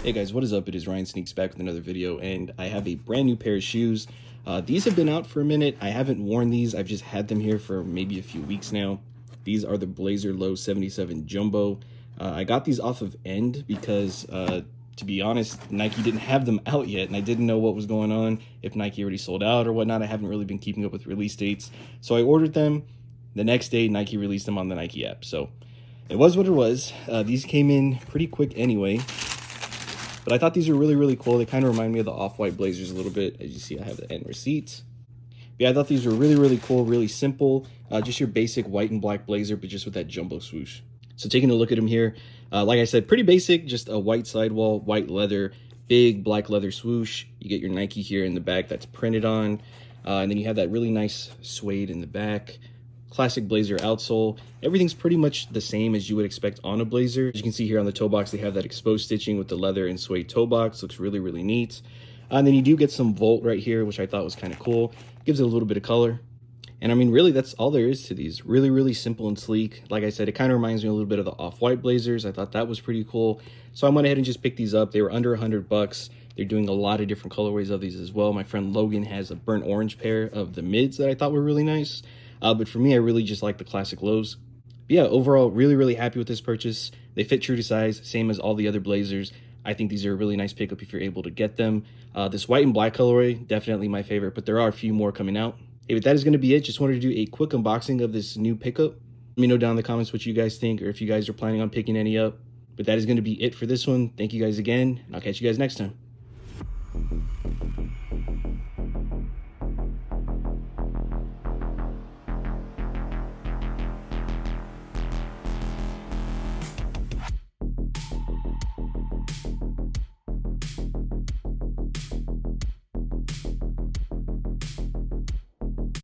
Hey guys, what is up? It is Ryan Sneaks back with another video, and I have a brand new pair of shoes. These have been out for a minute. I haven't worn these. I've just had them here for maybe a few weeks now. These are the Blazer Low 77 Jumbo. I got these off of End because, to be honest, Nike didn't have them out yet, and I didn't know what was going on, if Nike already sold out or whatnot. I haven't really been keeping up with release dates. So I ordered them. The next day, Nike released them on the Nike app. So it was what it was. These came in pretty quick anyway. But I thought these were really cool. They kind of remind me of the off-white Blazers a little bit. As you see, I have the end receipts. But yeah, I thought these were really cool, really simple. Just your basic white and black Blazer, but just with that jumbo swoosh. So taking a look at them here, like I said, pretty basic, just a white sidewall, white leather, big black leather swoosh. You get your Nike here in the back that's printed on. And then you have that really nice suede in the back. Classic Blazer outsole. Everything's pretty much the same as you would expect on a Blazer. As you can see here on the toe box, they have that exposed stitching with the leather and suede toe box. Looks really neat. And then you do get some Volt right here, which I thought was kind of cool. Gives it a little bit of color. And I mean, really, that's all there is to these. Really simple and sleek. Like I said, it kind of reminds me a little bit of the off-white Blazers. I thought that was pretty cool. So I went ahead and just picked these up. They were under $100. They're doing a lot of different colorways of these as well. My friend Logan has a burnt orange pair of the mids that I thought were really nice. But for me, I really just like the classic lows. But yeah, overall, really happy with this purchase. They fit true to size, same as all the other Blazers. I think these are a really nice pickup if you're able to get them. This white and black colorway, definitely my favorite, but there are a few more coming out. Hey, but that is going to be it. Just wanted to do a quick unboxing of this new pickup. Let me know down in the comments what you guys think, or if you guys are planning on picking any up. But that is going to be it for this one. Thank you guys again, and I'll catch you guys next time.